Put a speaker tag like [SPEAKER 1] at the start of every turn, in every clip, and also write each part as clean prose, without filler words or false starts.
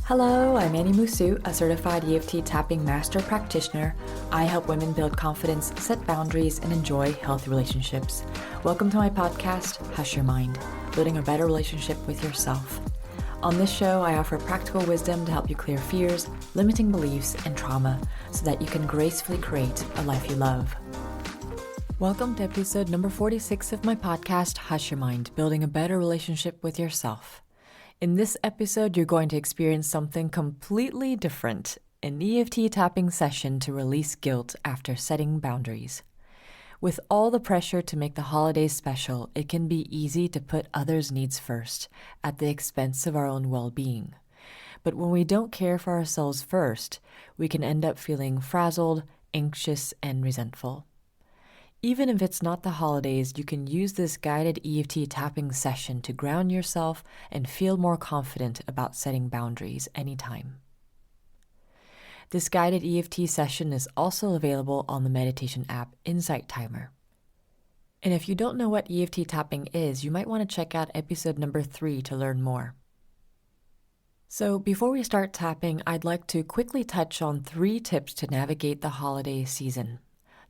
[SPEAKER 1] Hello, I'm Annie Musu, a certified EFT Tapping Master Practitioner. I help women build confidence, set boundaries, and enjoy healthy relationships. Welcome to my podcast, Hush Your Mind, building a better relationship with yourself. On this show, I offer practical wisdom to help you clear fears, limiting beliefs, and trauma so that you can gracefully create a life you love. Welcome to episode number 46 of my podcast, Hush Your Mind, building a better relationship with yourself. In this episode, you're going to experience something completely different, an EFT tapping session to release guilt after setting boundaries. With all the pressure to make the holidays special, it can be easy to put others' needs first, at the expense of our own well-being. But when we don't care for ourselves first, we can end up feeling frazzled, anxious, and resentful. Even if it's not the holidays, you can use this guided EFT tapping session to ground yourself and feel more confident about setting boundaries anytime. This guided EFT session is also available on the meditation app Insight Timer. And if you don't know what EFT tapping is, you might want to check out episode number 3 to learn more. So before we start tapping, I'd like to quickly touch on 3 tips to navigate the holiday season.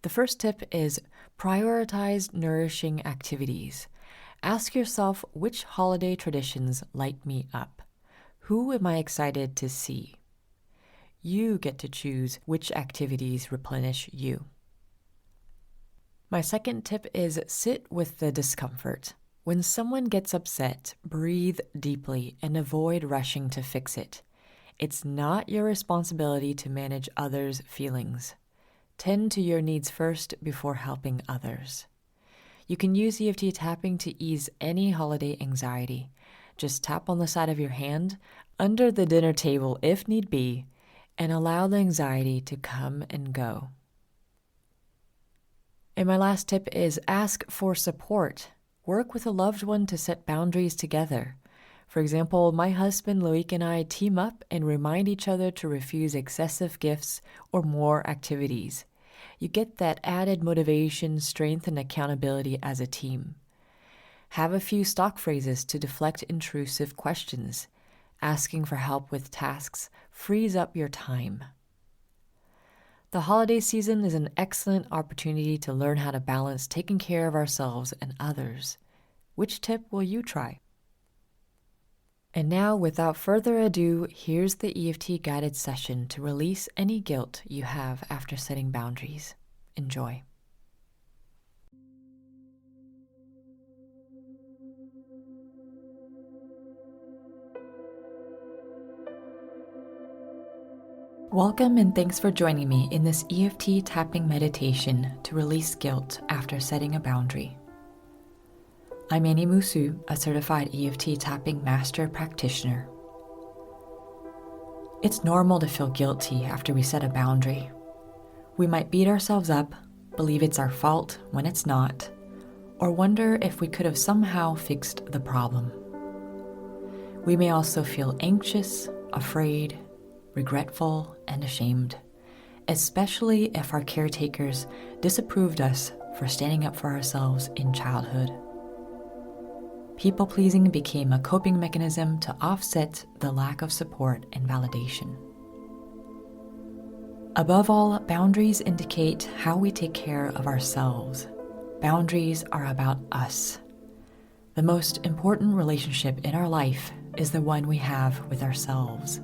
[SPEAKER 1] The first tip is prioritize nourishing activities. Ask yourself, which holiday traditions light me up? Who am I excited to see? You get to choose which activities replenish you. My second tip is sit with the discomfort. When someone gets upset, breathe deeply and avoid rushing to fix it. It's not your responsibility to manage others' feelings. Tend to your needs first before helping others. You can use EFT tapping to ease any holiday anxiety. Just tap on the side of your hand, under the dinner table if need be, and allow the anxiety to come and go. And my last tip is ask for support. Work with a loved one to set boundaries together. For example, my husband Loic and I team up and remind each other to refuse excessive gifts or more activities. You get that added motivation, strength, and accountability as a team. Have a few stock phrases to deflect intrusive questions. Asking for help with tasks frees up your time. The holiday season is an excellent opportunity to learn how to balance taking care of ourselves and others. Which tip will you try? And now, without further ado, here's the EFT guided session to release any guilt you have after setting boundaries. Enjoy. Welcome and thanks for joining me in this EFT tapping meditation to release guilt after setting a boundary. I'm Annie Musu, a certified EFT Tapping Master Practitioner. It's normal to feel guilty after we set a boundary. We might beat ourselves up, believe it's our fault when it's not, or wonder if we could have somehow fixed the problem. We may also feel anxious, afraid, regretful, and ashamed, especially if our caretakers disapproved us for standing up for ourselves in childhood. People-pleasing became a coping mechanism to offset the lack of support and validation. Above all, boundaries indicate how we take care of ourselves. Boundaries are about us. The most important relationship in our life is the one we have with ourselves.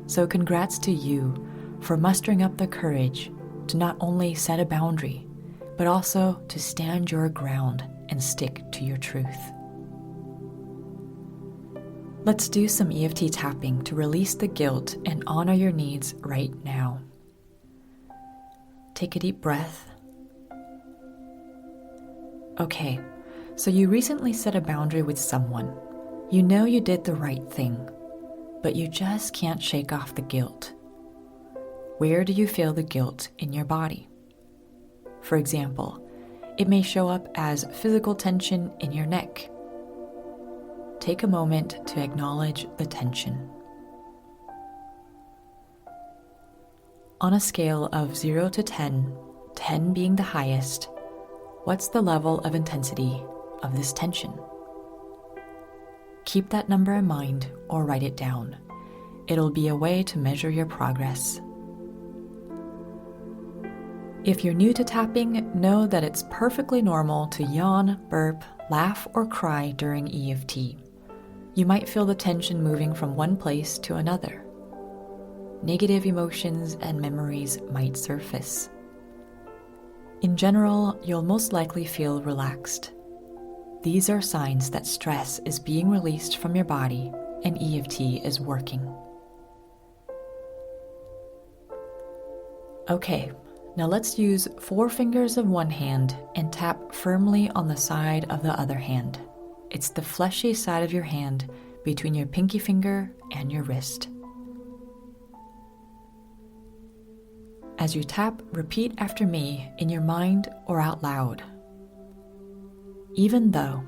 [SPEAKER 1] So congrats to you for mustering up the courage to not only set a boundary, but also to stand your ground and stick to your truth. Let's do some EFT tapping to release the guilt and honor your needs right now. Take a deep breath. Okay, so you recently set a boundary with someone. You know you did the right thing, but you just can't shake off the guilt. Where do you feel the guilt in your body? For example, it may show up as physical tension in your neck. Take a moment to acknowledge the tension. On a scale of 0 to 10, 10 being the highest, what's the level of intensity of this tension? keep that number in mind or write it down. It'll be a way to measure your progress. If you're new to tapping, know that it's perfectly normal to yawn, burp, laugh, or cry during EFT. You might feel the tension moving from one place to another. Negative emotions and memories might surface. In general, you'll most likely feel relaxed. These are signs that stress is being released from your body and EFT is working. Okay, now let's use 4 fingers of one hand and tap firmly on the side of the other hand. It's the fleshy side of your hand between your pinky finger and your wrist. As you tap, repeat after me in your mind or out loud. Even though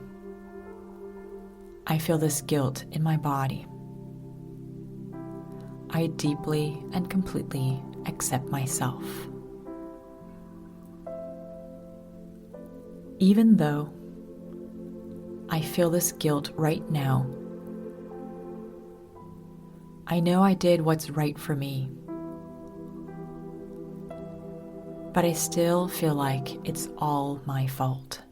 [SPEAKER 1] I feel this guilt in my body, I deeply and completely accept myself. Even though I feel this guilt right now, I know I did what's right for me, but I still feel like it's all my fault.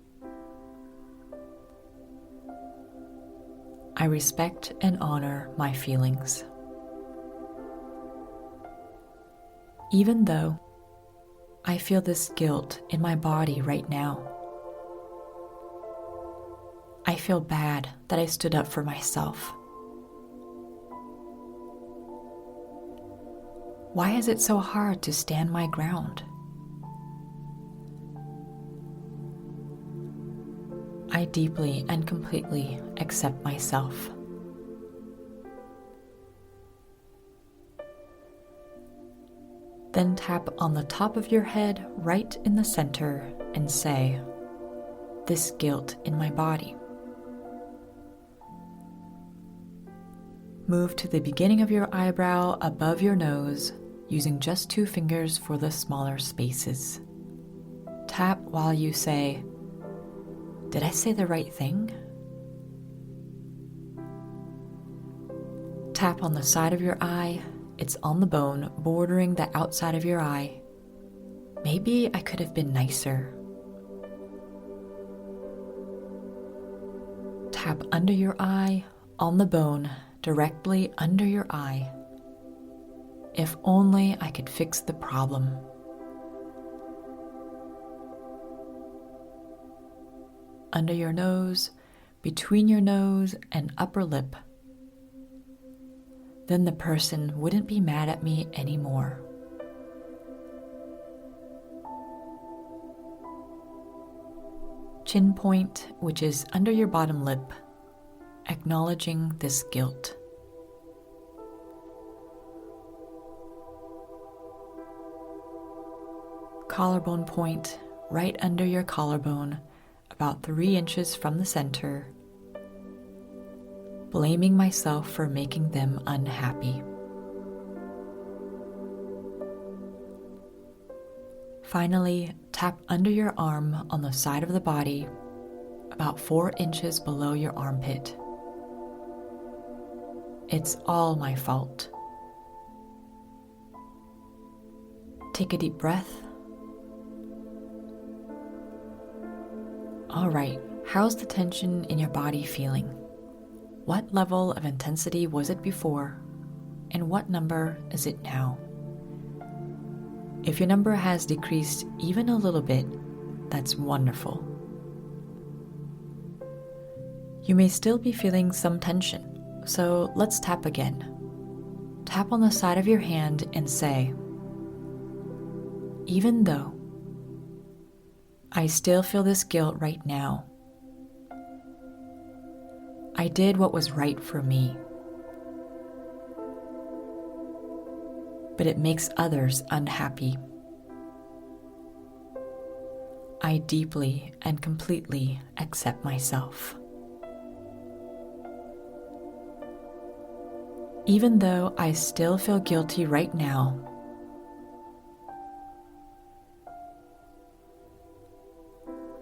[SPEAKER 1] I respect and honor my feelings. Even though I feel this guilt in my body right now, I feel bad that I stood up for myself. Why is it so hard to stand my ground? I deeply and completely accept myself. Then tap on the top of your head right in the center and say, "This guilt in my body." Move to the beginning of your eyebrow above your nose, using just 2 fingers for the smaller spaces. Tap while you say, "Did I say the right thing?" Tap on the side of your eye. It's on the bone bordering the outside of your eye. Maybe I could have been nicer. Tap under your eye, on the bone, directly under your eye. If only I could fix the problem. Under your nose, between your nose and upper lip. Then the person wouldn't be mad at me anymore. Chin point, which is under your bottom lip, acknowledging this guilt. Collarbone point, right under your collarbone, about 3 inches from the center, blaming myself for making them unhappy. Finally, tap under your arm on the side of the body, about 4 inches below your armpit. It's all my fault. Take a deep breath. All right, how's the tension in your body feeling? What level of intensity was it before, and what number is it now? If your number has decreased even a little bit, that's wonderful. You may still be feeling some tension, so let's tap again. Tap on the side of your hand and say, "Even though I still feel this guilt right now, I did what was right for me, but it makes others unhappy. I deeply and completely accept myself. Even though I still feel guilty right now,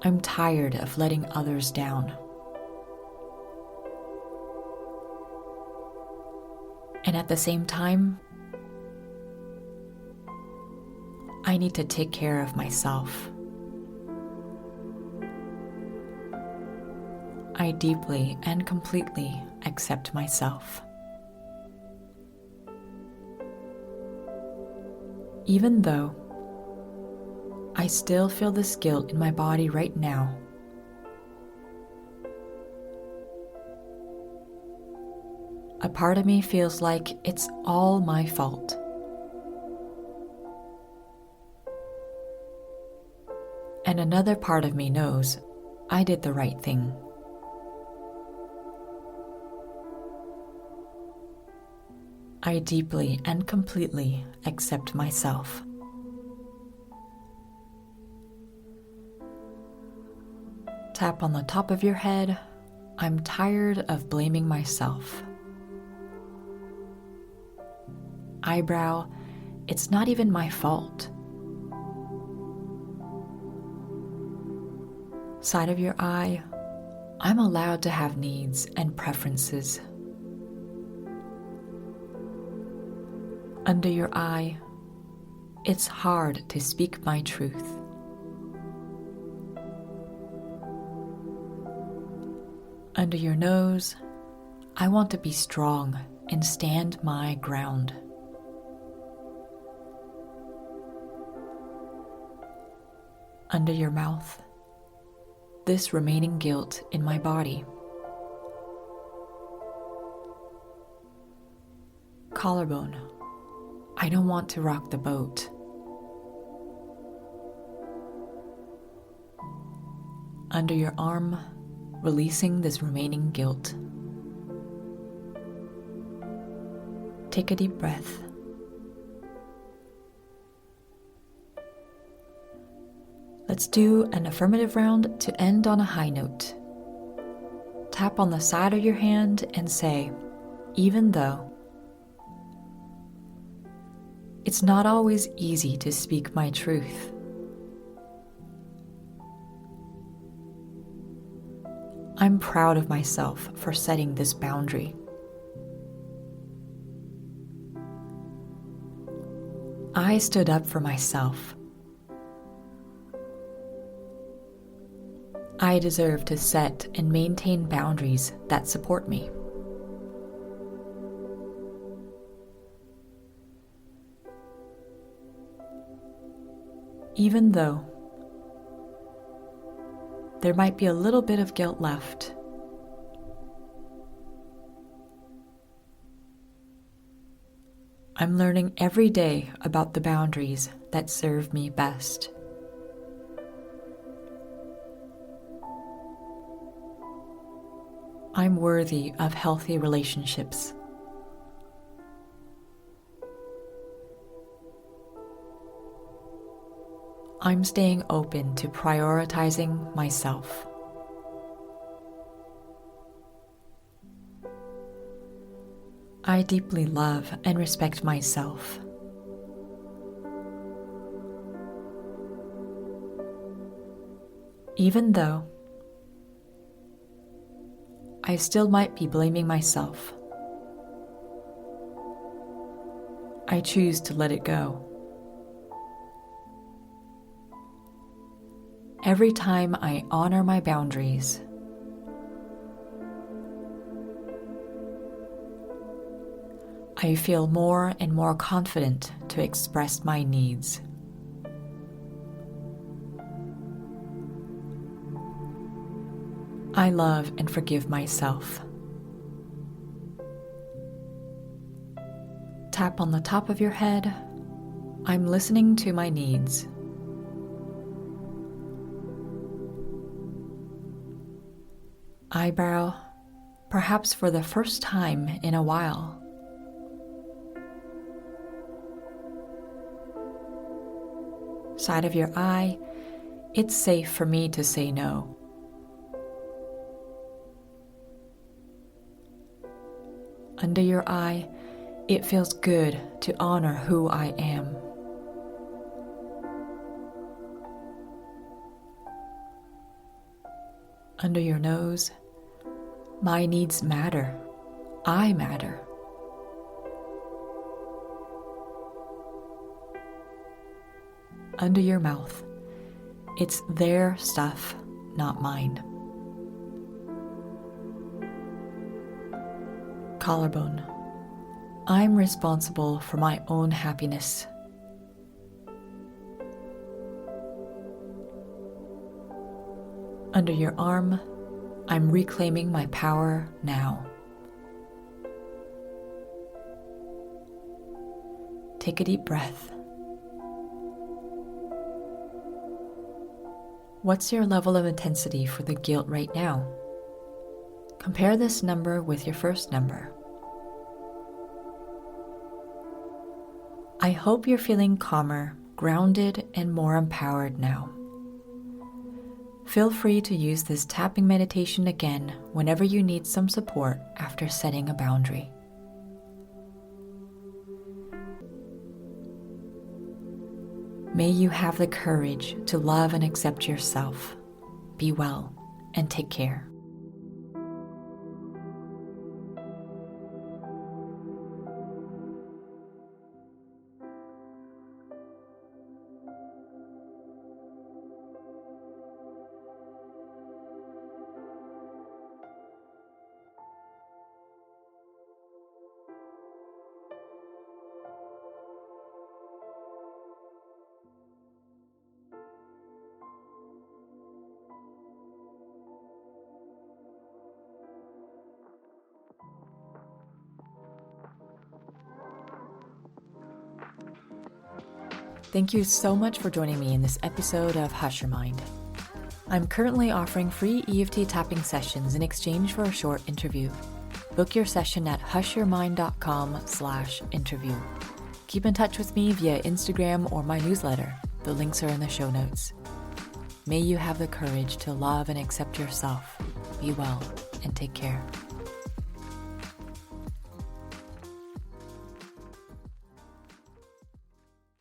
[SPEAKER 1] I'm tired of letting others down. And at the same time, I need to take care of myself. I deeply and completely accept myself. Even though I still feel this guilt in my body right now, a part of me feels like it's all my fault. And another part of me knows I did the right thing. I deeply and completely accept myself. Tap on the top of your head. I'm tired of blaming myself. Eyebrow, it's not even my fault. Side of your eye, I'm allowed to have needs and preferences. Under your eye, it's hard to speak my truth. Under your nose, I want to be strong and stand my ground. Under your mouth, this remaining guilt in my body. Collarbone, I don't want to rock the boat. Under your arm, releasing this remaining guilt. Take a deep breath. Let's do an affirmative round to end on a high note. Tap on the side of your hand and say, even though. It's not always easy to speak my truth. I'm proud of myself for setting this boundary. I stood up for myself. I deserve to set and maintain boundaries that support me. Even though there might be a little bit of guilt left, I'm learning every day about the boundaries that serve me best. I'm worthy of healthy relationships. I'm staying open to prioritizing myself. I deeply love and respect myself. Even though I still might be blaming myself, I choose to let it go. Every time I honor my boundaries, I feel more and more confident to express my needs. I love and forgive myself. Tap on the top of your head. I'm listening to my needs. Eyebrow, perhaps for the first time in a while. Side of your eye, it's safe for me to say no. Under your eye, it feels good to honor who I am. Under your nose, my needs matter. I matter. under your mouth. It's their stuff, not mine. Collarbone. I'm responsible for my own happiness. Under your arm, I'm reclaiming my power now. Take a deep breath. What's your level of intensity for the guilt right now? Compare this number with your first number. I hope you're feeling calmer, grounded, and more empowered now. Feel free to use this tapping meditation again whenever you need some support after setting a boundary. May you have the courage to love and accept yourself. Be well and take care. Thank you so much for joining me in this episode of Hush Your Mind. I'm currently offering free EFT tapping sessions in exchange for a short interview. Book your session at hushyourmind.com/interview. Keep in touch with me via Instagram or my newsletter. The links are in the show notes. May you have the courage to love and accept yourself. Be well and take care.